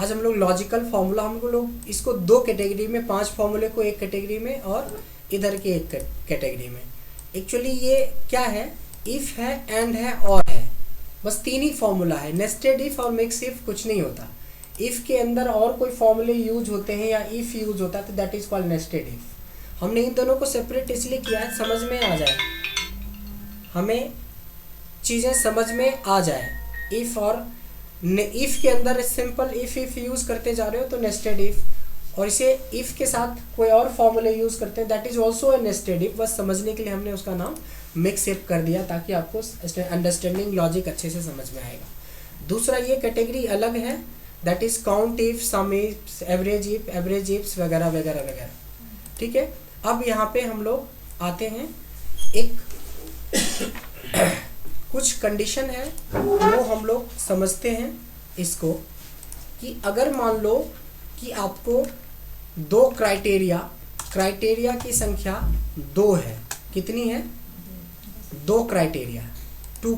आज हम लोग लॉजिकल फॉर्मूला, हम लोग इसको दो कैटेगरी में, 5 फॉर्मूले को एक कैटेगरी में और इधर के एक कैटेगरी में। एक्चुअली ये क्या है, इफ़ है, एंड है और है, बस 3 ही फॉर्मूला है। नेस्टेड इफ़ और मिक्स इफ़ कुछ नहीं होता। इफ़ के अंदर और कोई फॉर्मूले यूज होते हैं या इफ़ यूज होता है तो that is called nested if. हमने इन दोनों को सेपरेट इसलिए किया है समझ में आ जाए, हमें चीज़ें समझ में आ जाए। इफ़ और इफ़ के अंदर सिंपल इफ़ यूज़ करते जा रहे हो तो नेस्टेड इफ़, और इसे इफ़ के साथ कोई और फॉर्मूले यूज़ करते हैं that is also a nested if. बस समझने के लिए हमने उसका नाम मिक्स इफ़ कर दिया ताकि आपको अंडरस्टैंडिंग लॉजिक अच्छे से समझ में आएगा। दूसरा ये कैटेगरी अलग है, that is count if, some if, average ifs वगैरह वगैरह वगैरह। ठीक है, अब यहाँ पे हम लोग आते हैं, एक कुछ कंडीशन है वो हम लोग समझते हैं इसको, कि अगर मान लो कि आपको 2 क्राइटेरिया की संख्या 2 है। कितनी है? 2 क्राइटेरिया, 2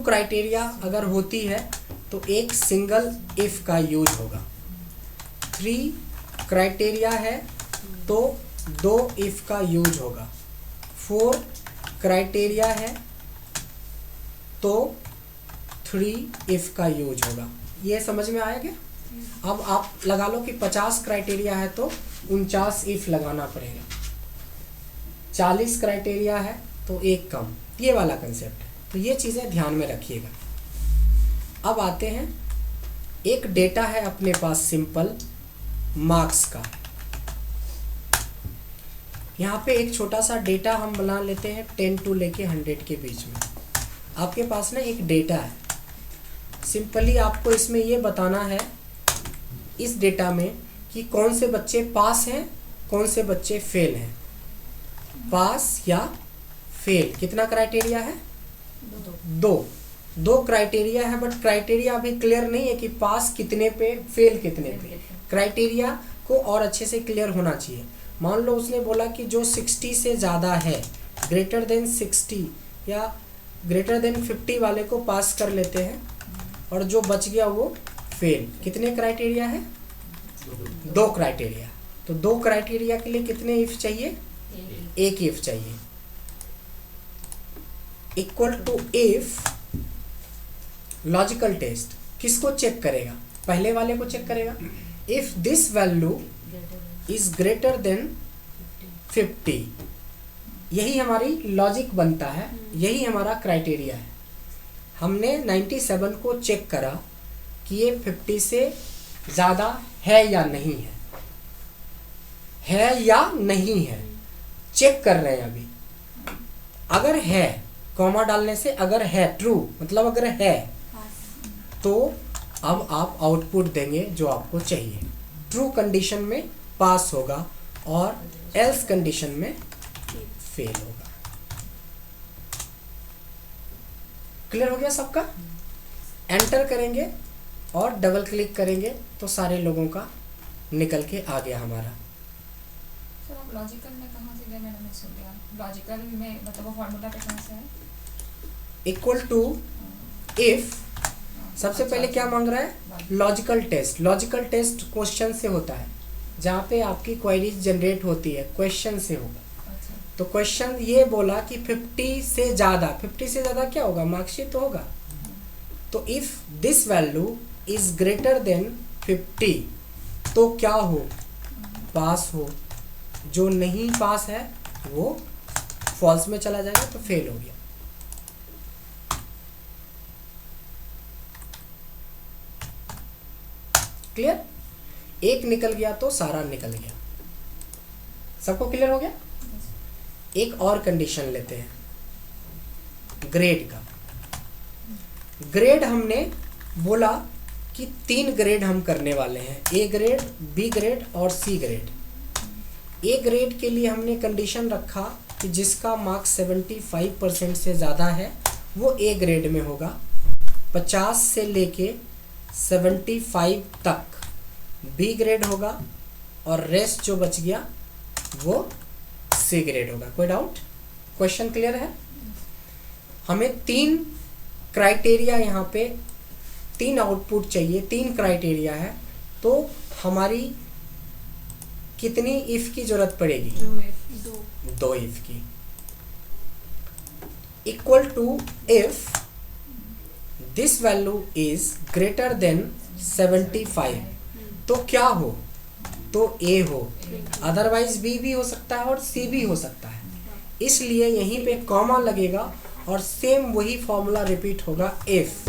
क्राइटेरिया अगर होती है तो एक सिंगल इफ़ का यूज होगा। 3 क्राइटेरिया है तो 2 इफ़ का यूज होगा। 4 क्राइटेरिया है तो 3 इफ़ का यूज होगा। ये समझ में आया क्या? अब आप लगा लो कि 50 क्राइटेरिया है तो 49 इफ़ लगाना पड़ेगा। 40 क्राइटेरिया है तो एक कम, ये वाला कंसेप्ट है। तो ये चीज़ें ध्यान में रखिएगा। अब आते हैं, एक डेटा है अपने पास सिंपल मार्क्स का। यहाँ पे एक छोटा सा डेटा हम बना लेते हैं 10 to लेके 100 के बीच में। आपके पास ना एक डेटा है, सिंपली आपको इसमें ये बताना है इस डेटा में कि कौन से बच्चे पास हैं, कौन से बच्चे फेल हैं। पास या फेल, कितना क्राइटेरिया है? 2 क्राइटेरिया है, बट क्राइटेरिया अभी क्लियर नहीं है कि पास कितने पे, फेल कितने पे। क्राइटेरिया को और अच्छे से क्लियर होना चाहिए। मान लो उसने बोला कि जो 60 से ज़्यादा है, ग्रेटर देन 60 या ग्रेटर देन 50 वाले को पास कर लेते हैं, और जो बच गया वो फेल। कितने क्राइटेरिया है? 2 क्राइटेरिया। तो 2 क्राइटेरिया के लिए कितने इफ चाहिए? एक इफ चाहिए। Equal to if logical test किसको चेक करेगा? पहले वाले को चेक करेगा। If this value is greater than 50, यही हमारी लॉजिक बनता है, यही हमारा क्राइटेरिया है। हमने 97 को चेक करा कि ये 50 से ज़्यादा है या नहीं है या नहीं है, चेक कर रहे हैं अभी। अगर है, कॉमा डालने से अगर है, ट्रू मतलब अगर है, तो अब आप आउटपुट देंगे जो आपको चाहिए। ट्रू कंडीशन में पास होगा और एल्स कंडीशन में फेल होगा। क्लियर हो गया सबका? एंटर करेंगे और डबल क्लिक करेंगे तो सारे लोगों का निकल के आ गया हमारा। सर आप लॉजिकल में कहाँ से गए? मैंने नहीं सुन लिया। लॉजिकल में मतलब वो फार्मूला पे कहाँ से है? इक्वल टू इफ, सबसे पहले क्या मांग रहा है? Logical test. Logical test question से होता है, जहाँ पे आपकी क्वेरीज जनरेट होती है क्वेश्चन से होगा। तो क्वेश्चन ये बोला कि 50 से ज़्यादा, 50 से ज़्यादा क्या होगा? मार्कशीट तो होगा। तो if this value is greater than 50 तो क्या हो? पास हो। जो नहीं पास है वो फॉल्स में चला जाएगा, तो फेल हो गया। क्लियर? एक निकल गया तो सारा निकल गया। सबको क्लियर हो गया? एक और कंडीशन लेते हैं ग्रेड का। ग्रेड हमने बोला कि 3 ग्रेड हम करने वाले हैं, ए ग्रेड, बी ग्रेड और सी ग्रेड। ए ग्रेड के लिए हमने कंडीशन रखा कि जिसका मार्क्स 75% से ज़्यादा है वो ए ग्रेड में होगा। 50 से लेके 75 तक बी ग्रेड होगा, और रेस्ट जो बच गया वो सी ग्रेड होगा। कोई डाउट? क्वेश्चन क्लियर है? हमें 3 क्राइटेरिया यहाँ पे 3 आउटपुट चाहिए, 3 क्राइटेरिया है, तो हमारी कितनी इफ की जरूरत पड़ेगी? 2 इफ की। Equal to if this value is greater than 75, तो क्या हो? तो ए हो, अदरवाइज बी भी हो सकता है और सी भी हो सकता है, इसलिए यहीं पे कॉमा लगेगा और सेम वही फॉर्मूला रिपीट होगा। इफ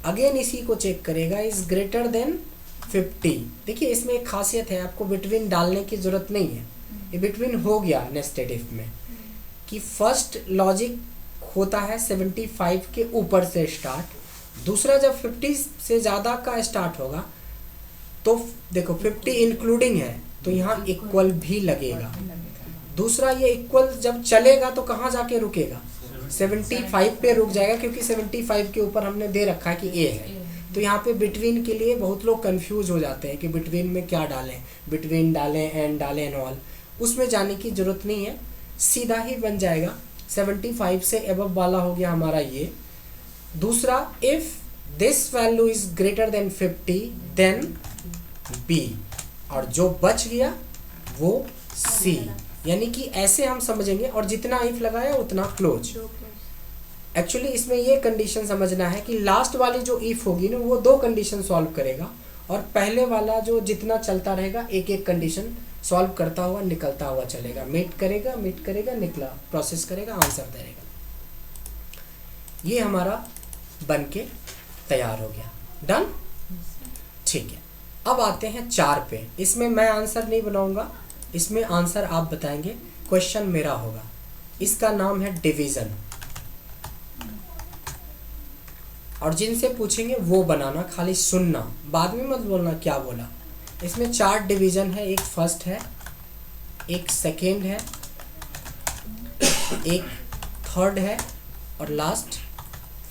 अगेन इसी को चेक करेगा, इज ग्रेटर देन 50। देखिए इसमें एक खासियत है, आपको बिटवीन डालने की जरूरत नहीं है, ये बिटवीन हो गया नेस्टेड इफ में, कि फर्स्ट लॉजिक होता है 75 के ऊपर से स्टार्ट, दूसरा जब 50 से ज़्यादा का स्टार्ट होगा तो देखो 50 इंक्लूडिंग है तो यहाँ इक्वल भी लगेगा। दूसरा ये इक्वल जब चलेगा तो कहाँ जाके रुकेगा? 75 पे रुक जाएगा, क्योंकि 75 के ऊपर हमने दे रखा है कि ए है। तो यहाँ पे बिटवीन के लिए बहुत लोग कंफ्यूज हो जाते हैं कि बिटवीन में क्या डालें, बिटवीन डालें, एंड डालें, एंड ऑल, उसमें जाने की ज़रूरत नहीं है, सीधा ही बन जाएगा। 75 से एबव वाला हो गया हमारा ये। दूसरा, if this value is greater than 50 then B, और जो बच गया वो सी, यानी कि ऐसे हम समझेंगे, और जितना इफ लगाया उतना क्लोज। एक्चुअली इसमें ये कंडीशन समझना है कि लास्ट वाली जो इफ होगी ना वो 2 कंडीशन सॉल्व करेगा, और पहले वाला जो जितना चलता रहेगा एक एक कंडीशन सॉल्व करता हुआ निकलता हुआ चलेगा, मीट करेगा, निकला, प्रोसेस करेगा, आंसर देगा। ये हमारा बन के तैयार हो गया। डन, ठीक है। अब आते हैं 4 पे। इसमें मैं आंसर नहीं बनाऊंगा, इसमें आंसर आप बताएंगे, क्वेश्चन मेरा होगा। इसका नाम है डिवीजन, और जिनसे पूछेंगे वो बनाना, खाली सुनना, बाद में मत बोलना क्या बोला। इसमें 4 डिवीजन है, एक फर्स्ट है, एक सेकेंड है, एक थर्ड है, और लास्ट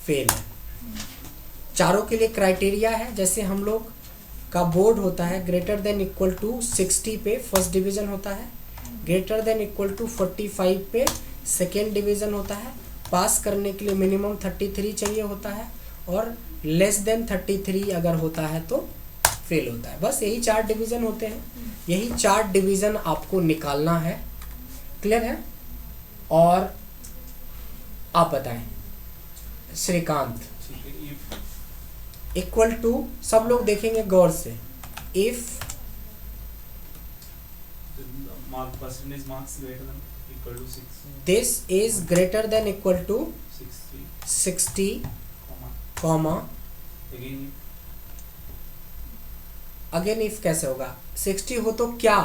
फेल है। चारों के लिए क्राइटेरिया है, जैसे हम लोग का बोर्ड होता है ग्रेटर देन इक्वल टू 60 पे फर्स्ट डिवीज़न होता है, ग्रेटर देन इक्वल टू 45 पे सेकेंड डिवीज़न होता है, पास करने के लिए मिनिमम 33 चाहिए होता है, और लेस देन 33 अगर होता है तो फेल होता है। बस यही 4 डिवीज़न होते हैं, यही 4 डिवीज़न आपको निकालना है। क्लियर है? और आप बताएं श्रीकांत। इक्वल टू, सब लोग देखेंगे गौर से, if this is greater than equal to 60, comma, again if कैसे होगा? 60 हो तो क्या?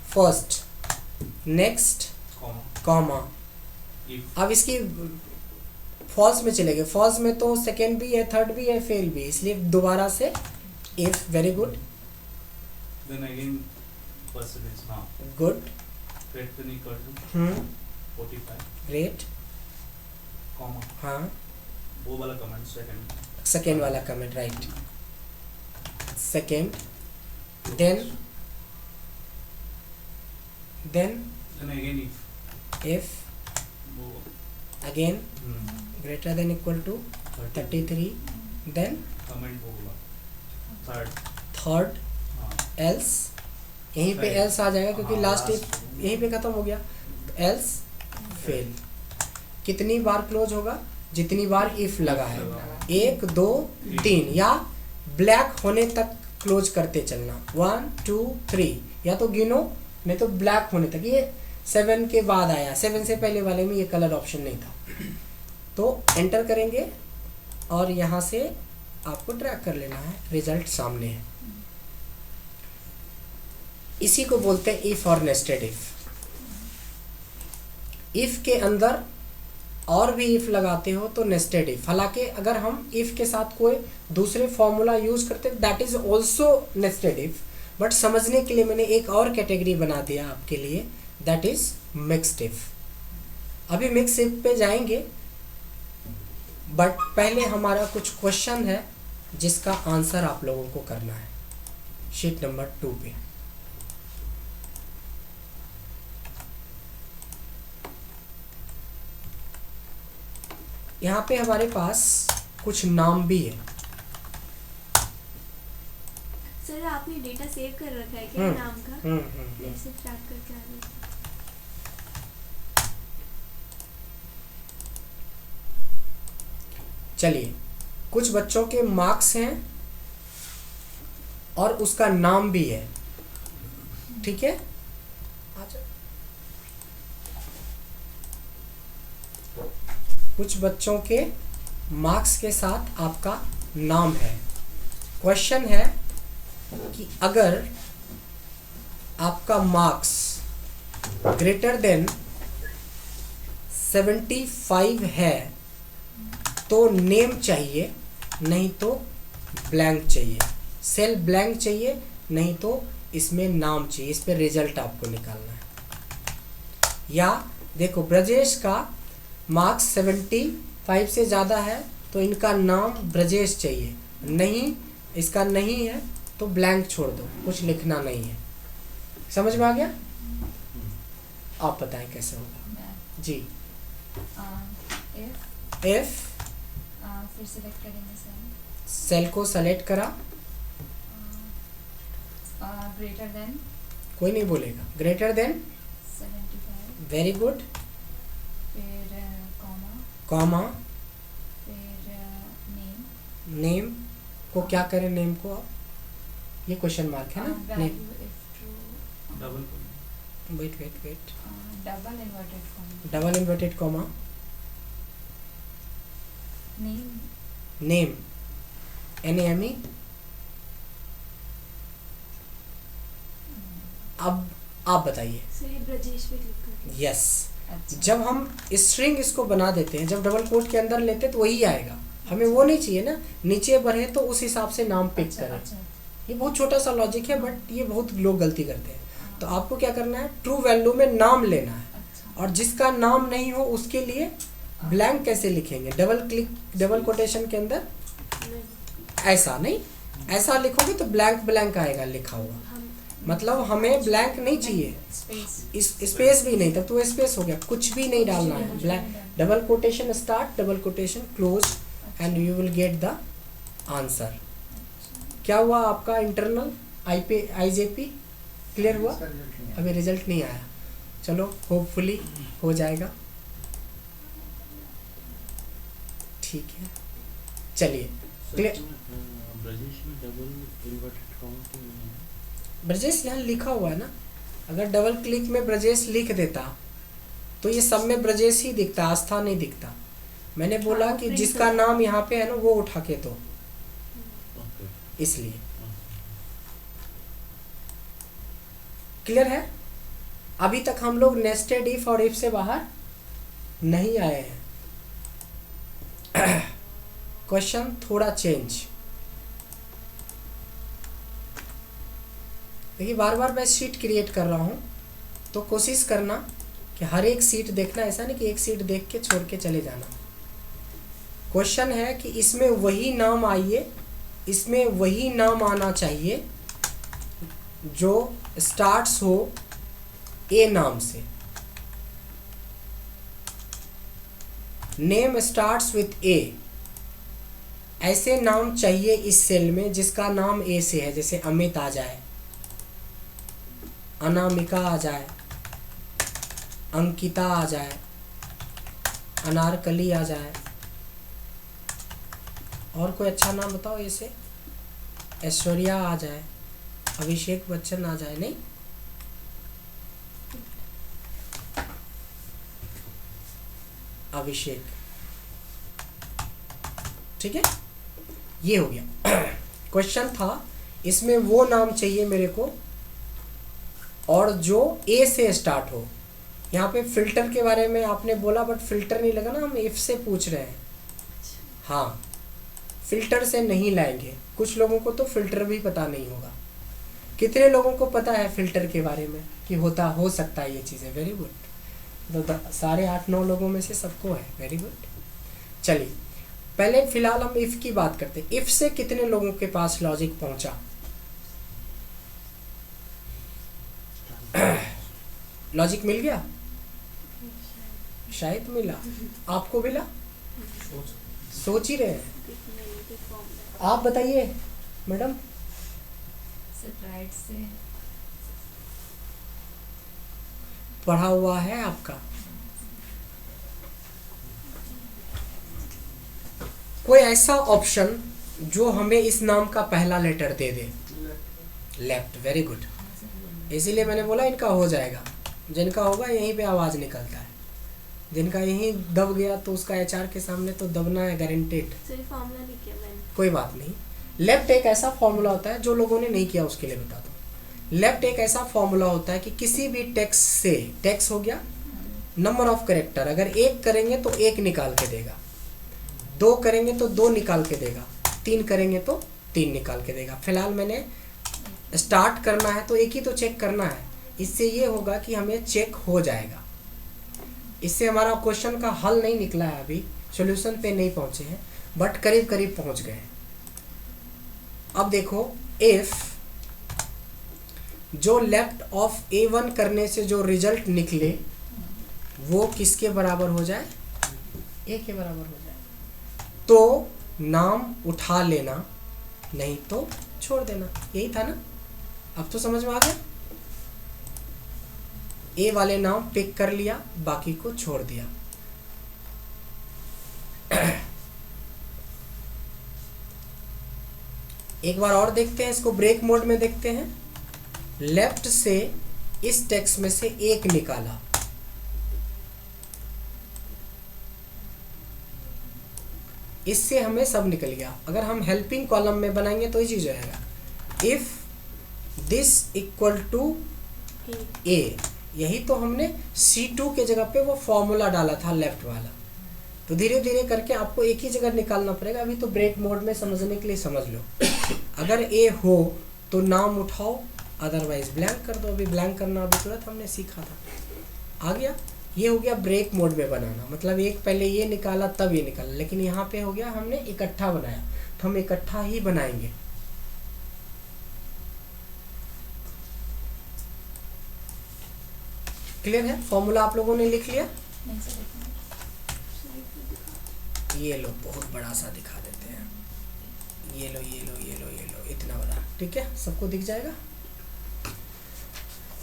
First, next, comma. अब इसकी फॉल्स में चले गए, फॉल्स में तो सेकेंड भी है, थर्ड भी है, फेल भी है, इसलिए दोबारा से if. Very good, then again percentage, हाँ, good, greater than equal to 45, great, comma, हाँ, वो वाला कमेंट सेकेंड वाला comment, right, second, then again if वो again greater than equal to 33, then comment वो वाला थर्ड, third, हाँ, else, यहीं पे Fail. else आ जाएगा क्योंकि हाँ, लास्ट last इफ यहीं पे खत्म हो गया, else, फेल। कितनी बार क्लोज होगा? जितनी बार इफ लगा है, 1 2 3, या ब्लैक होने तक क्लोज करते चलना, 1 2 3, या तो गिनो, नहीं तो ब्लैक होने तक। ये 7 के बाद आया, 7 से पहले वाले में ये कलर ऑप्शन नहीं था, तो एंटर करेंगे और यहाँ से आपको ट्रैक कर लेना है, रिजल्ट सामने है। इसी को बोलते हैं इफ और नेस्टेड इफ। इफ के अंदर और भी इफ लगाते हो तो नेस्टेड इफ। हालांकि अगर हम इफ के साथ कोई दूसरे फॉर्मूला यूज करते that is also nested if, but समझने के लिए मैंने एक और कैटेगरी बना दिया आपके लिए, दैट इज मिक्स्ड इफ। अभी मिक्स इफ पे जाएंगे, बट पहले हमारा कुछ क्वेश्चन है जिसका आंसर आप लोगों को करना है, शीट नंबर 2 पे। यहाँ पे हमारे पास कुछ नाम भी है। सर आपने डेटा सेव कर रखा है क्या नाम का? ऐसे ट्रैक करके आ रहे थे। चलिए, कुछ बच्चों के मार्क्स हैं और उसका नाम भी है, ठीक है। कुछ बच्चों के मार्क्स के साथ आपका नाम है। क्वेश्चन है कि अगर आपका मार्क्स ग्रेटर देन 75 है तो नेम चाहिए, नहीं तो ब्लैंक चाहिए। सेल ब्लैंक चाहिए, नहीं तो इसमें नाम चाहिए। इस पे रिजल्ट आपको निकालना है। या देखो, ब्रजेश का मार्क्स 75 से ज़्यादा है तो इनका नाम ब्रजेश चाहिए, नहीं इसका नहीं है तो ब्लैंक छोड़ दो, कुछ लिखना नहीं है। समझ में आ गया? आप बताएं कैसे होगा जी। इफ फिर सिलेक्ट करेंगे सेल को सेलेक्ट करा, ग्रेटर देन, कोई नहीं बोलेगा, ग्रेटर देन 75, वेरी गुड, फिर कॉमा, फिर नेम, नेम को क्या करें, नेम को आप, ये क्वेश्चन मार्क है ना, name, value if true, double wait double inverted comma, double inverted comma, name, NAME। अब आप बताइए। सर ये ब्रजेश पे क्लिक करके। यस, अच्छा, जब हम स्ट्रिंग इसको बना देते हैं, जब डबल कोट के अंदर लेते हैं तो वही आएगा। हमें वो नहीं चाहिए ना, नीचे बढ़े तो उस हिसाब से नाम पिक अच्छा, करें। अच्छा, ये बहुत छोटा सा लॉजिक है, बट ये बहुत लोग गलती करते हैं। तो आपको क्या करना है, ट्रू वैल्यू में नाम लेना है, अच्छा, और जिसका नाम नहीं हो उसके लिए ब्लैंक कैसे लिखेंगे, डबल कोटेशन के अंदर ऐसा नहीं, ऐसा लिखोगे तो ब्लैंक आएगा लिखा हुआ, मतलब हमें ब्लैंक नहीं चाहिए, स्पेस, स्पेस भी नहीं, तब तो स्पेस हो गया, कुछ भी नहीं डालना है। Blank, double quotation start, double quotation close, and you will get the answer. क्या हुआ आपका इंटरनल IJP क्लियर हुआ? अभी रिजल्ट नहीं आया, चलो होपफुली हो जाएगा, ठीक है। चलिए, क्लियर। ब्रजेश में डबल इन्वर्टेड कॉमा क्यों नहीं है? ब्रजेश यहाँ लिखा हुआ है ना, अगर डबल क्लिक में ब्रजेश लिख देता तो ये सब में ब्रजेश ही दिखता, आस्था नहीं दिखता। मैंने बोला कि जिसका नाम यहाँ पे है ना वो उठा के दो, इसलिए। क्लियर है? अभी तक हम लोग नेस्टेड इफ और इफ से बाहर नहीं आए हैं। क्वेश्चन थोड़ा चेंज, देखिए बार बार मैं सीट क्रिएट कर रहा हूँ, तो कोशिश करना कि हर एक सीट देखना, ऐसा नहीं कि एक सीट देख के छोड़ के चले जाना। क्वेश्चन है कि इसमें वही नाम आइए, इसमें वही नाम आना चाहिए जो स्टार्ट्स हो ए नाम से। नेम स्टार्ट्स विथ ए, ऐसे नाम चाहिए इस सेल में जिसका नाम ए से है, जैसे अमित आ जाए, अनामिका आ जाए, अंकिता आ जाए, अनारकली आ जाए, और कोई अच्छा नाम बताओ ऐसे, ऐश्वर्या आ जाए, अभिषेक बच्चन आ जाए, नहीं अभिषेक, ठीक है, ये हो गया। क्वेश्चन था इसमें वो नाम चाहिए मेरे को और जो ए से स्टार्ट हो। यहाँ पे फिल्टर के बारे में आपने बोला, बट फिल्टर नहीं लगा ना, हम इफ से पूछ रहे हैं। हाँ, फिल्टर से नहीं लाएंगे, कुछ लोगों को तो फिल्टर भी पता नहीं होगा। कितने लोगों को पता है फिल्टर के बारे में कि हो सकता है ये चीज़ें? वेरी गुड, तो सारे 8-9 लोगों में से सबको है, वेरी गुड। चलिए पहले फिलहाल हम इफ की बात करते हैं। इफ से कितने लोगों के पास लॉजिक पहुंचा? लॉजिक मिल गया? शायद मिला, आपको मिला? सोच ही रहे हैं। Negative formula. आप बताइए मैडम। सिर्फ राइट से पढ़ा हुआ है आपका? कोई ऐसा ऑप्शन जो हमें इस नाम का पहला लेटर दे दे। Left, very good. इसीलिए मैंने बोला इनका हो जाएगा। जिनका होगा यहीं पे आवाज़ निकलता है, जिनका यहीं दब गया तो उसका एचआर के सामने तो दबना है गारंटेड। सर फॉर्मूला नहीं किया मैंने। कोई बात नहीं। लेफ्ट एक ऐसा फॉर्मूला होता है, जो लोगों ने नहीं किया उसके लिए बता दो। लेफ्ट एक ऐसा फॉर्मूला होता है कि किसी भी टेक्स्ट से, टेक्स्ट हो गया नंबर ऑफ कैरेक्टर, अगर एक करेंगे तो एक निकाल के देगा, दो करेंगे तो दो निकाल के देगा, तीन करेंगे तो तीन निकाल के देगा। फिलहाल मैंने स्टार्ट करना है तो एक ही तो चेक करना है। इससे ये होगा कि हमें चेक हो जाएगा। इससे हमारा क्वेश्चन का हल नहीं निकला है, अभी सॉल्यूशन पे नहीं पहुंचे हैं, बट करीब करीब पहुंच गए हैं। अब देखो, इफ जो लेफ्ट ऑफ A1 करने से जो रिजल्ट निकले वो किसके बराबर हो जाए? A के बराबर हो जाए, तो नाम उठा लेना, नहीं तो छोड़ देना। यही था ना? अब तो समझ में आ गया। ए वाले नाम पिक कर लिया, बाकी को छोड़ दिया। एक बार और देखते हैं इसको, ब्रेक मोड में देखते हैं। लेफ्ट से इस टेक्स्ट में से एक निकाला, इससे हमें सब निकल गया। अगर हम हेल्पिंग कॉलम में बनाएंगे तो ये चीज आएगा, इफ दिस इक्वल टू ए। यही तो हमने C2 के जगह पे वो फॉर्मूला डाला था लेफ्ट वाला। तो धीरे धीरे करके आपको एक ही जगह निकालना पड़ेगा। अभी तो ब्रेक मोड में समझने के लिए समझ लो। अगर ए हो तो नाम उठाओ, अदरवाइज ब्लैंक कर दो। अभी ब्लैंक करना अभी तुरंत हमने सीखा था, आ गया। ये हो गया ब्रेक मोड में बनाना, मतलब एक पहले ये निकाला तब ये निकाला, लेकिन यहाँ पे हो गया हमने इकट्ठा बनाया, तो हम इकट्ठा ही बनाएंगे। क्लियर है? फॉर्मूला आप लोगों ने लिख लिया? नहीं सर ये लो, बहुत बड़ा सा दिखा देते हैं। ये लो ये लो ये लो ये लो, इतना बड़ा, ठीक है? सबको दिख जाएगा।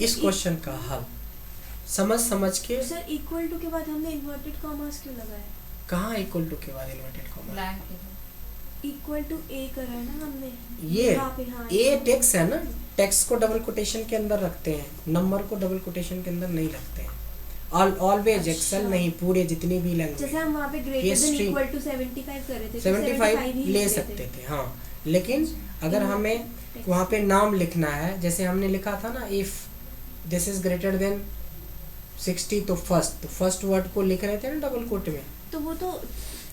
इस क्वेश्चन का हल समझ के। सर इक्वल टू के बाद हमने इन्वर्टेड कॉमास क्यों लगाया? कहाँ इक्वल टू के बाद inverted comma? Blank equal to A करा है ना हमने। ये यहाँ पे, हाँ, ए टेक्स्ट है ना, टेक्स्ट को डबल कोटेशन के अंदर रखते हैं, नंबर को डबल कोटेशन के अंदर नहीं रखते हैं। ऑलवेज एक्सेल नहीं, पूरे जितनी भी लैंग्वेज, जैसे हम वहाँ पे ग्रेटर देन इक्वल टू 75 कर रहे थे, 75 ले सकते थे, हाँ। लेकिन अगर हमें वहाँ पे नाम लिखना है, जैसे हमने लिखा था ना, if this is greater then 60, तो फर्स्ट वर्ड को लिख रहे थे ना डबल कोट में, तो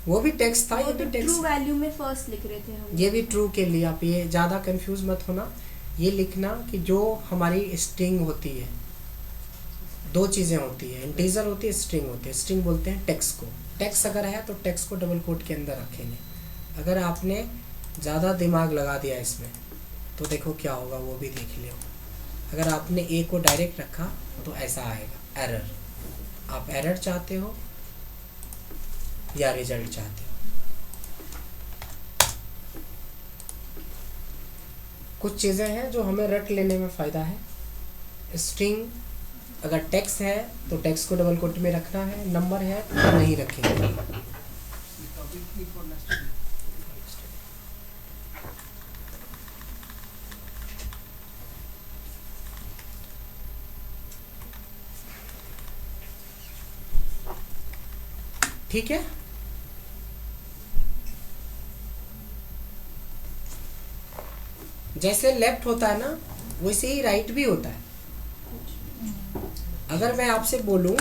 वो भी टेक्स्ट था, ये भी टेक्स्ट। ट्रू वैल्यू में फर्स्ट लिख रहे थे हम। ये भी ट्रू के लिए आप ये ज़्यादा कंफ्यूज मत होना। ये लिखना कि जो हमारी स्ट्रिंग होती है, दो चीज़ें होती है, इंटीजर होती है, स्ट्रिंग होती है। स्ट्रिंग बोलते हैं टेक्स्ट को। टेक्स्ट अगर है तो टेक्स्ट को डबल कोट के अंदर रखेंगे। अगर आपने ज़्यादा दिमाग लगा दिया इसमें तो देखो क्या होगा, वो भी देख लियो। अगर आपने ए को डायरेक्ट रखा तो ऐसा आएगा, एरर। आप एरर चाहते हो या रिजल्ट चाहते हो? कुछ चीज़ें हैं जो हमें रट लेने में फ़ायदा है। स्ट्रिंग अगर टेक्स्ट है तो टेक्स्ट को डबल कोट में रखना है, नंबर है तो नहीं रखेंगे। ठीक है? जैसे लेफ्ट होता है ना, वैसे ही राइट भी होता है। अगर मैं आपसे बोलूं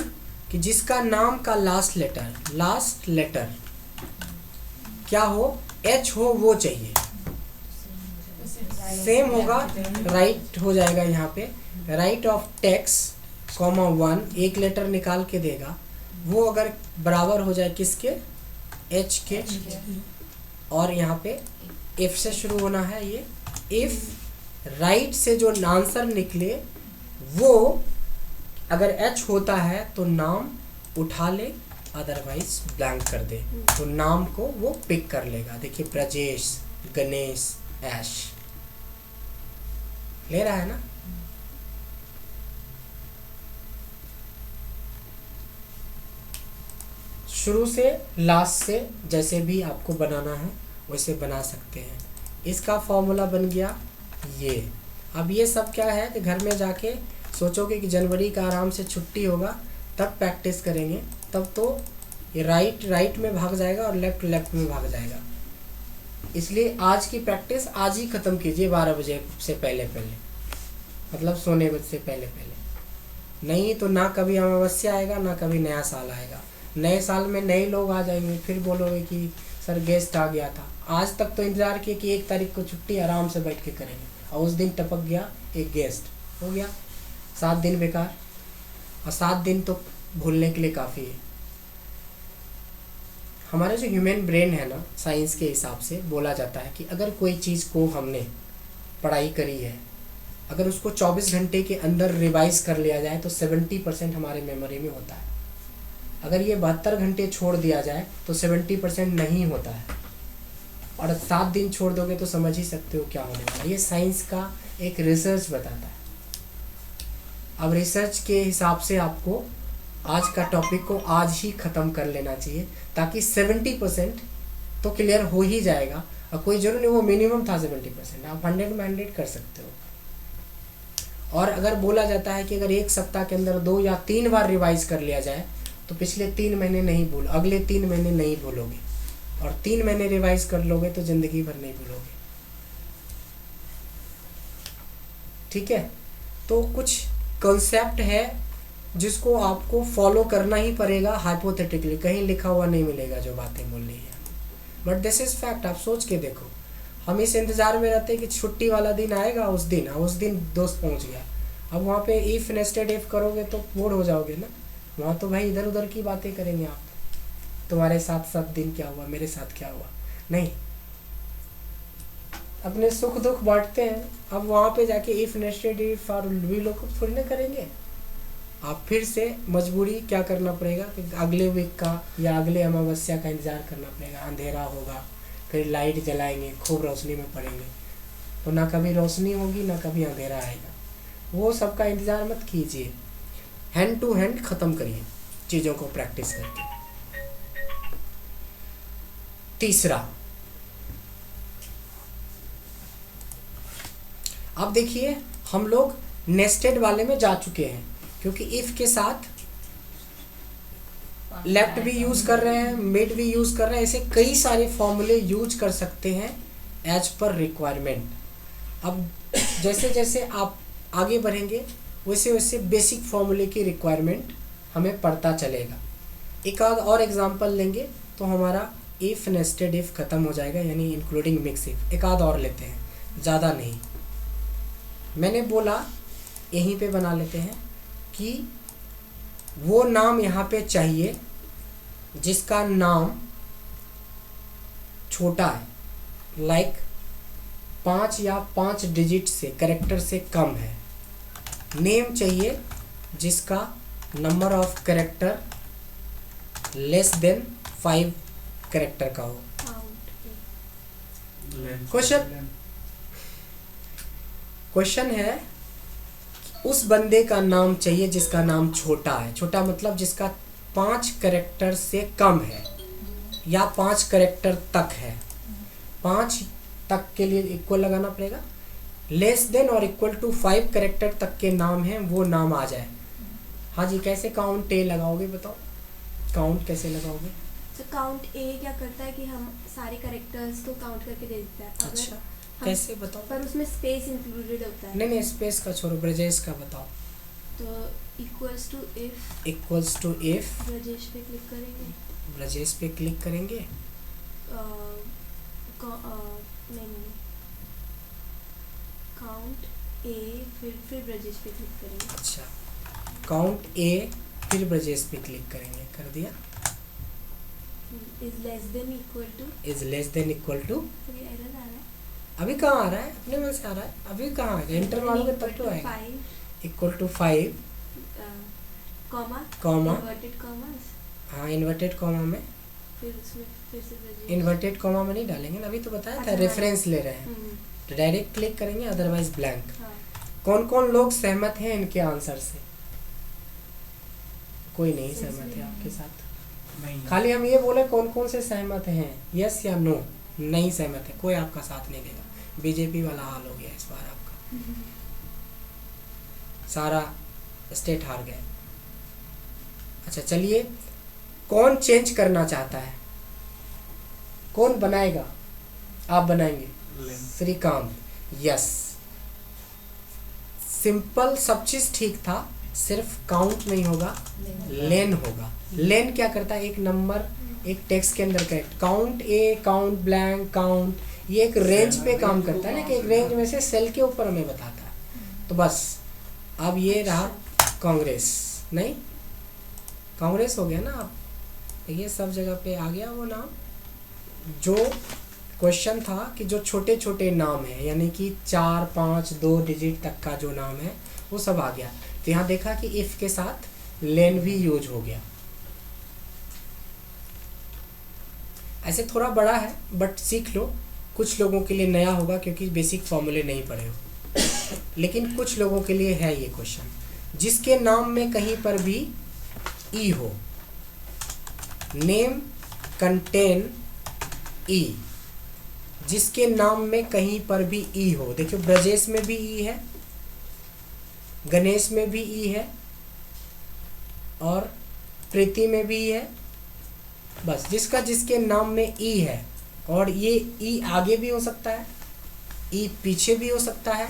कि जिसका नाम का लास्ट लेटर क्या हो, एच हो, वो चाहिए, सेम होगा, राइट हो जाएगा। यहाँ पे राइट ऑफ टेक्स्ट कॉमा 1 एक लेटर निकाल के देगा, वो अगर बराबर हो जाए किसके, एच के, और यहाँ पे इफ से शुरू होना है। ये इफ राइट से जो आंसर निकले वो अगर एच होता है तो नाम उठा ले, अदरवाइज ब्लैंक कर दे, तो नाम को वो पिक कर लेगा। देखिए ब्रजेश, गणेश, ऐश ले रहा है ना। शुरू से लास्ट से जैसे भी आपको बनाना है वैसे बना सकते हैं। इसका फॉर्मूला बन गया ये। अब ये सब क्या है कि घर में जाके सोचोगे कि जनवरी का आराम से छुट्टी होगा तब प्रैक्टिस करेंगे, तब तो ये राइट में भाग जाएगा और लेफ्ट में भाग जाएगा। इसलिए आज की प्रैक्टिस आज ही ख़त्म कीजिए 12 बजे से पहले, मतलब सोने से पहले। नहीं तो ना कभी अमावस्या आएगा ना कभी नया साल आएगा। नए साल में नए लोग आ जाएंगे, फिर बोलोगे कि सर गेस्ट आ गया था। आज तक तो इंतज़ार किए कि 1 तारीख को छुट्टी आराम से बैठ के करेंगे, और उस दिन टपक गया एक गेस्ट, हो गया 7 दिन बेकार। और 7 दिन तो भूलने के लिए काफ़ी है। हमारा जो ह्यूमन ब्रेन है ना, साइंस के हिसाब से बोला जाता है कि अगर कोई चीज़ को हमने पढ़ाई करी है, अगर उसको 24 घंटे के अंदर रिवाइज कर लिया जाए तो 70% हमारे मेमोरी में होता है। अगर ये 72 घंटे छोड़ दिया जाए तो 70% नहीं होता है, और 7 दिन छोड़ दोगे तो समझ ही सकते हो क्या होने वाला है। ये साइंस का एक रिसर्च बताता है। अब रिसर्च के हिसाब से आपको आज का टॉपिक को आज ही ख़त्म कर लेना चाहिए, ताकि 70% तो क्लियर हो ही जाएगा। और कोई जरूरी नहीं वो मिनिमम था 70%, आप 100 में 100 कर सकते हो। और अगर बोला जाता है कि अगर 1 सप्ताह के अंदर 2 या 3 बार रिवाइज कर लिया जाए तो पिछले 3 महीने नहीं भूल, अगले 3 महीने नहीं भूलोगे, और 3 महीने रिवाइज कर लोगे तो ज़िंदगी भर नहीं भूलोगे। ठीक है, तो कुछ कॉन्सेप्ट है जिसको आपको फॉलो करना ही पड़ेगा हाइपोथेटिकली, कहीं लिखा हुआ नहीं मिलेगा जो बातें बोल रही है, बट दिस इज़ फैक्ट। आप सोच के देखो, हम इस इंतज़ार में रहते हैं कि छुट्टी वाला दिन आएगा, उस दिन दोस्त पहुंच गया। अब वहाँ पे इफ़ नेस्टेड इफ़ करोगे तो बोर हो जाओगे ना। वहाँ तो भाई इधर उधर की बातें करेंगे आप, तुम्हारे साथ 7 दिन क्या हुआ, मेरे साथ क्या हुआ, नहीं, अपने सुख दुख बांटते हैं। अब वहाँ पे जाके इफ़ नेस्टेड इफ़ और भी लोग थोड़ी ना करेंगे। आप फिर से मजबूरी क्या करना पड़ेगा कि अगले वीक का या अगले अमावस्या का इंतज़ार करना पड़ेगा। अंधेरा होगा, फिर लाइट जलाएंगे, खूब रोशनी में पड़ेंगे, तो ना कभी रोशनी होगी ना कभी अंधेरा आएगा। वो सब का इंतज़ार मत कीजिए, हैंड टू हैंड ख़त्म करिए चीज़ों को प्रैक्टिस करके। तीसरा, अब देखिए हम लोग नेस्टेड वाले में जा चुके हैं, क्योंकि इफ़ के साथ लेफ्ट भी यूज़ कर रहे हैं, मिड भी यूज़ कर रहे हैं, ऐसे कई सारे फॉर्मूले यूज कर सकते हैं एज पर रिक्वायरमेंट। अब जैसे जैसे आप आगे बढ़ेंगे वैसे वैसे बेसिक फॉर्मूले की रिक्वायरमेंट हमें पड़ता चलेगा। एक आध और एग्जांपल लेंगे तो हमारा इफ़ नेस्टेड इफ़ ख़त्म हो जाएगा, यानी इंक्लूडिंग मिक्स इफ़। एक आध और लेते हैं, ज़्यादा नहीं। मैंने बोला यहीं पे बना लेते हैं कि वो नाम यहाँ पे चाहिए जिसका नाम छोटा है, लाइक 5 या 5 डिजिट से कैरेक्टर से कम है। नेम चाहिए जिसका number of character less than 5 character का हो। क्वेश्चन है, उस बंदे का नाम चाहिए जिसका नाम छोटा है। छोटा मतलब जिसका 5 कैरेक्टर से कम है या 5 कैरेक्टर तक है। 5 तक के लिए इक्वल लगाना पड़ेगा, लेस देन और इक्वल टू 5 कैरेक्टर तक के नाम हैं वो नाम आ जाए। हाँ जी, कैसे काउंट ए लगाओगे बताओ, काउंट कैसे लगाओगे? तो काउंट ए क्या करता है कि हम सारे कैरेक्टर्स को काउंट करके दे देता है। अच्छा, कैसे बताओ? पर उसमें स्पेस इंक्लूडेड होता है। नहीं, स्पेस का छोड़ो, ब्रजेश का बताओ। तो इक्वल्स टू इफ ब्रजेश पे क्लिक करेंगे, ब्रजेश पे क्लिक करेंगे। नहीं, काउंट ए फिर ब्रजेश पे क्लिक करेंगे। अच्छा, काउंट ए फिर ब्रजेश पे क्लिक करेंगे, कर दिया। Is less than equal to तो ये एरर आ रहा है। अभी कहाँ आ रहा है? अपने मन से आ रहा है। अभी कहाँ आएगा? इंटर मारोगे तब तो आएगा। Equal to 5 comma comma inverted commas हाँ इन्वर्टेड कॉमा में, फिर उसमें फिर से ब्रजेश। इन्वर्टेड कॉमा में नहीं डालेंगे ना, अभी तो बताया था अच्छा, रेफरेंस ले रहे हैं, तो डायरेक्ट क्लिक करेंगे, अदरवाइज ब्लैंक। हाँ। कौन कौन लोग सहमत हैं इनके आंसर से? कोई नहीं सही सहमत है है। आपके साथ, नहीं खाली हम ये बोले कौन कौन से सहमत हैं, यस या नो। नहीं सहमत है कोई, आपका साथ नहीं देगा। बीजेपी वाला हाल हो गया इस बार आपका, सारा स्टेट हार गए। अच्छा चलिए, कौन चेंज करना चाहता है, कौन बनाएगा? आप बनाएंगे श्रीकांत, यस। सिंपल, सब चीज ठीक था, सिर्फ काउंट नहीं होगा, लेन होगा। लेन क्या करता है? एक नंबर एक टेक्स्ट के अंदर का, काउंट ए, काउंट ब्लैंक, काउंट, ये एक रेंज पे काम करता है ना, कि एक रेंज में से सेल के ऊपर हमें बताता है। तो बस अब ये रहा कांग्रेस, नहीं कांग्रेस हो गया ना। अब ये सब जगह पे आ गया वो नाम। जो क्वेश्चन था कि जो छोटे छोटे नाम है, यानी कि 4, 5, 2 डिजिट तक का जो नाम है वो सब आ गया। तो यहाँ देखा कि इफ के साथ लेन भी यूज हो गया। ऐसे थोड़ा बड़ा है बट सीख लो, कुछ लोगों के लिए नया होगा क्योंकि बेसिक फॉर्मूले नहीं पढ़े हो, लेकिन कुछ लोगों के लिए है ये क्वेश्चन। जिसके नाम में कहीं पर भी ई हो, नेम कंटेन ई, जिसके नाम में कहीं पर भी ई हो। देखियो ब्रजेश में भी ई है, गणेश में भी ई है, और प्रीति में भी ई है। बस जिसका जिसके नाम में ई है, और ये ई आगे भी हो सकता है, ई पीछे भी हो सकता है,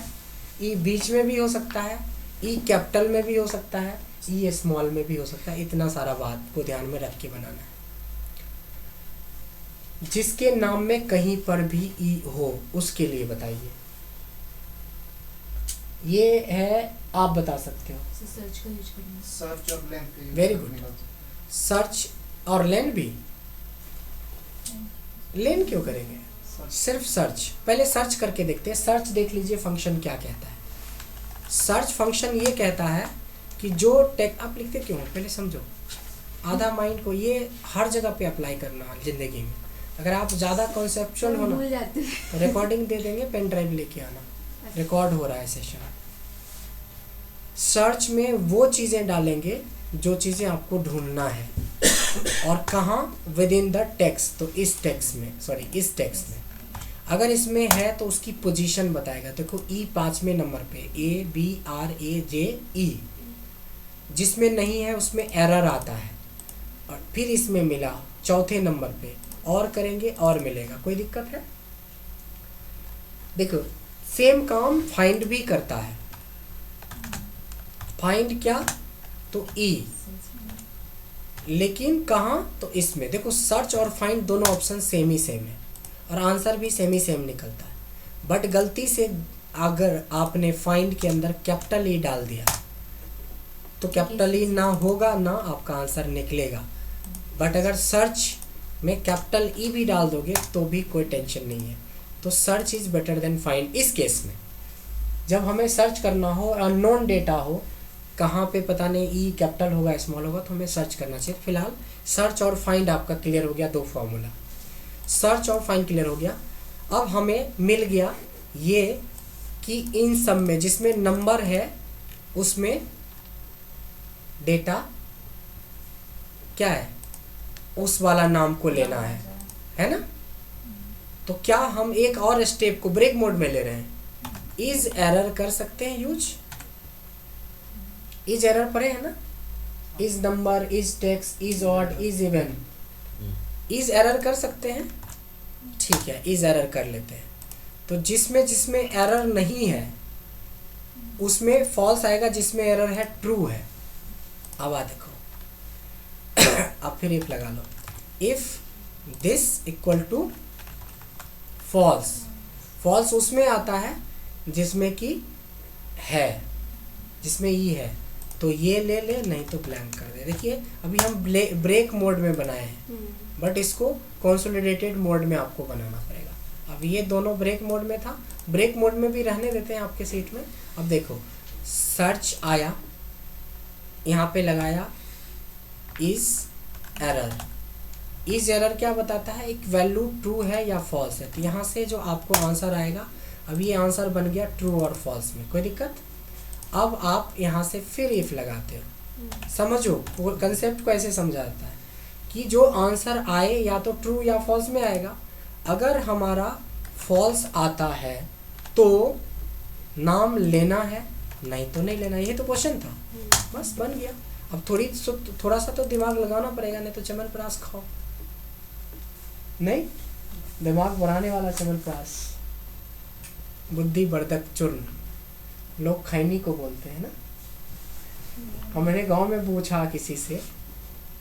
ई बीच में भी हो सकता है, ई कैपिटल में भी हो सकता है, ई स्मॉल में भी हो सकता है। इतना सारा बात को ध्यान में रख के बनाना है। जिसके नाम में कहीं पर भी ई हो उसके लिए बताइए। ये है, आप बता सकते हो। सर्च का यूज करेंगे। सर्च और लेन पे Very good. सर्च और लेन भी, लेन क्यों करेंगे? सिर्फ सर्च। पहले सर्च करके देखते हैं। सर्च देख लीजिए फंक्शन क्या कहता है। सर्च फंक्शन ये कहता है कि जो टेक, आप लिखते क्यों, पहले समझो। आधा माइंड को ये हर जगह पे अप्लाई करना जिंदगी में। अगर आप ज़्यादा कॉन्सेप्चुअल हो ना भूल जाते हैं। तो रिकॉर्डिंग दे देंगे, पेन ड्राइव लेके आना, रिकॉर्ड हो रहा है सेशन। सर्च में वो चीज़ें डालेंगे जो चीज़ें आपको ढूंढना है, और कहाँ? With in the text. तो इस टेक्स्ट में, सॉरी इस टेक्स्ट में अगर इसमें है तो उसकी पोजीशन बताएगा। देखो ई 5वें नंबर पे, ABRAJE। जिसमें नहीं है उसमें एरर आता है, और फिर इसमें मिला 4थे नंबर पे, और करेंगे और मिलेगा। कोई दिक्कत है? देखो सेम काम फाइंड भी करता है। फाइंड क्या? तो ई, लेकिन कहाँ? तो इसमें। देखो सर्च और फाइंड दोनों ऑप्शन सेम ही सेम है, और आंसर भी सेम ही सेम निकलता है। बट गलती से अगर आपने फाइंड के अंदर कैपिटल ई डाल दिया तो कैपिटल ई ना होगा ना आपका आंसर निकलेगा। बट अगर सर्च में कैपिटल ई भी डाल दोगे तो भी कोई टेंशन नहीं है। तो search is better than find. इस केस में जब हमें सर्च करना हो, अननोन डेटा हो, कहाँ पे पता नहीं ई कैपिटल होगा स्मॉल होगा, तो हमें सर्च करना चाहिए। फिलहाल सर्च और फाइंड आपका क्लियर हो गया, 2 फॉर्मूला। सर्च और फाइंड क्लियर हो गया। अब हमें मिल गया ये कि इन सब में जिसमें नंबर है उसमें डेटा क्या है, उस वाला नाम को लेना है ना। तो क्या हम एक और स्टेप को ब्रेक मोड में ले रहे हैं? इज एरर कर सकते हैं यूज। इज एरर पढ़े है ना, is number, is text, is odd, is even. Is error कर सकते हैं, ठीक है, इज एरर कर लेते हैं। तो जिसमें जिसमें एरर नहीं है उसमें फॉल्स आएगा, जिसमें एरर है ट्रू है। अब आ देखो, अब फिर इफ लगा लो। If this equal to false, false उसमें आता है जिसमें कि है, जिसमें ई है, तो ये ले ले, नहीं तो ब्लैंक कर दे। देखिए अभी हम ब्रेक मोड में बनाए हैं, बट इसको कंसोलिडेटेड मोड में आपको बनाना पड़ेगा। अब ये दोनों ब्रेक मोड में था, ब्रेक मोड में भी रहने देते हैं आपके सीट में। अब देखो सर्च आया, यहाँ पे लगाया इज एरर। इस एरर क्या बताता है, एक वैल्यू ट्रू है या फॉल्स है। तो यहाँ से जो आपको आंसर आएगा, अब ये आंसर बन गया ट्रू और फॉल्स में, कोई दिक्कत। अब आप यहाँ से फिर इफ लगाते हो। समझो कंसेप्ट को ऐसे समझा जाता है कि जो आंसर आए या तो ट्रू या फॉल्स में आएगा। अगर हमारा फॉल्स आता है तो नाम लेना है, नहीं तो नहीं लेना। ये तो क्वेश्चन था, बस बन गया। अब थोड़ा सा तो दिमाग लगाना पड़ेगा, नहीं तो च्यवनप्राश खाओ। नहीं, दिमाग बढ़ाने वाला च्यवनप्राश, बुद्धिवर्धक चूर्ण लोग खैनी को बोलते हैं ना। और मैंने गांव में पूछा किसी से,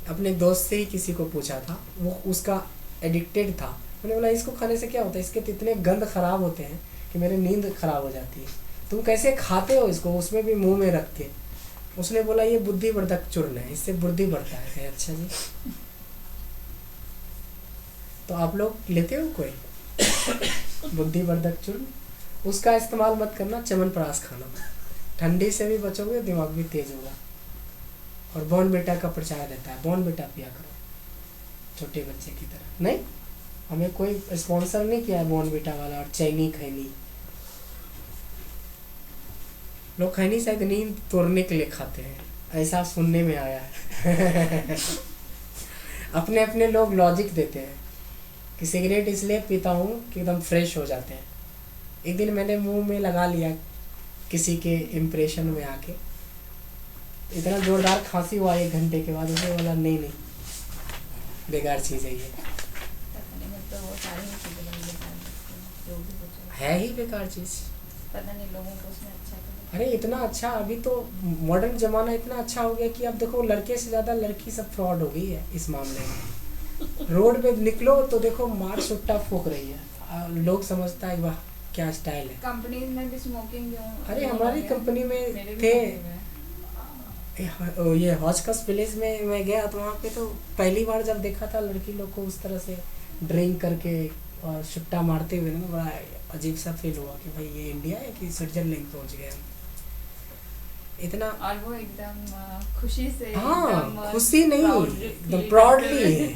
अपने दोस्त से ही किसी को पूछा था, वो उसका एडिक्टेड था। मैंने बोला इसको खाने से क्या होता है, इसके तो इतने गंध खराब होते हैं कि मेरी नींद खराब हो जाती है, तुम कैसे खाते हो इसको, उसमें भी मुंह में रख के। उसने बोला ये बुद्धिवर्धक चूर्ण है, इससे बुद्धि बढ़ता है। अच्छा जी, तो आप लोग लेते हो कोई बुद्धिवर्धक चूर्ण? उसका इस्तेमाल मत करना, च्यवनप्राश खाना। ठंडी से भी बचोगे, दिमाग भी तेज होगा। और बॉर्नविटा का प्रचार रहता है, बॉर्नविटा पिया करो छोटे बच्चे की तरह। नहीं, हमें कोई स्पॉन्सर नहीं किया है बॉर्नविटा वाला। और चैनी खैनी, लोग खैनी शायद नींद तोड़ने के लिए खाते हैं, ऐसा सुनने में आया है। अपने अपने लोग लॉजिक देते हैं कि सिगरेट इसलिए पीता हूँ कि एकदम फ्रेश हो जाते हैं। एक दिन मैंने मुंह में लगा लिया किसी के इम्प्रेशन में आके, इतना जोरदार खांसी हुआ 1 घंटे के बाद। उसने बोला नहीं नहीं, बेकार चीज़ है ये, मतलब वो सारी चीजें जो भी बचा है ही बेकार चीज़। पता नहीं लोगों को उसमें अच्छा करें। अरे इतना अच्छा, अभी तो मॉडर्न ज़माना इतना अच्छा हो गया कि अब देखो लड़के से ज़्यादा लड़की सब फ्रॉड हो गई है इस मामले में। रोड पे निकलो तो देखो मार सुट्टा फूक रही है, लोग समझता है वाह क्या स्टाइल है। कंपनीज में भी स्मोकिंग जो, अरे हमारी कंपनी में मेरे भी थे, कंपनी में। ये हॉस्कस विलेज में मैं गया तो वहाँ पे तो पहली बार जब देखा था लड़की लोग को उस तरह से ड्रिंक करके और सुट्टा मारते हुए ना, बड़ा अजीब सा फील हुआ कि भाई ये इंडिया है कि स्विट्जरलैंड पहुँच गए हम। इतना, और वो एकदम खुशी से, हाँ एकदम खुशी नहीं, proud एकदम feel प्राउडली करते है।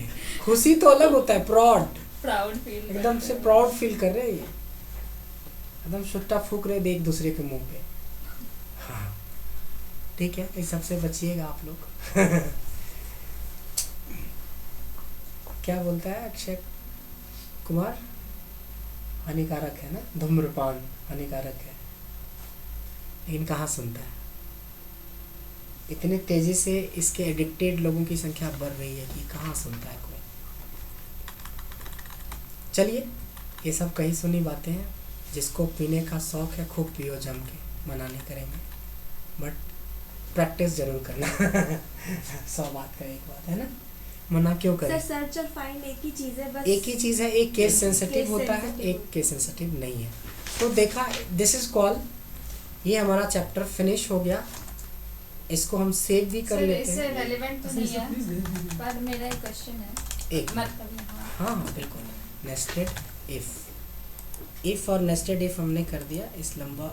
खुशी तो अलग होता है, प्राउड फील एकदम से प्राउड फील कर रहे हैं, एकदम सुट्टा फूक रहे थे एक दूसरे के मुंह पे। हाँ ठीक है, इस सबसे बचिएगा आप लोग। क्या बोलता है अक्षय कुमार, हानिकारक है ना, धूम्रपान हानिकारक है, लेकिन कहाँ सुनता है। इतने तेजी से इसके एडिक्टेड लोगों की संख्या बढ़ रही है कि कहाँ सुनता है कोई। चलिए, ये सब कही सुनी बातें हैं। जिसको पीने का शौक है खूब पियो जम के, मना नहीं करेंगे, बट प्रैक्टिस जरूर करना। 100 बात का एक बात है ना, मना क्यों करें। सर सर्च और फाइंड एक ही चीज है, बस एक ही चीज़ है, एक केस सेंसिटिव होता है, एक केस सेंसिटिव नहीं है। तो देखा, दिस इज कॉल, ये हमारा चैप्टर फिनिश हो गया। इसको हम सेव भी कर लेते इससे हैं। रेलेवेंट तो नहीं है, पर मेरा एक क्वेश्चन है। एक मतलब हाँ बिल्कुल, नेस्टेड इफ और नेस्टेड इफ हमने कर दिया इस लंबा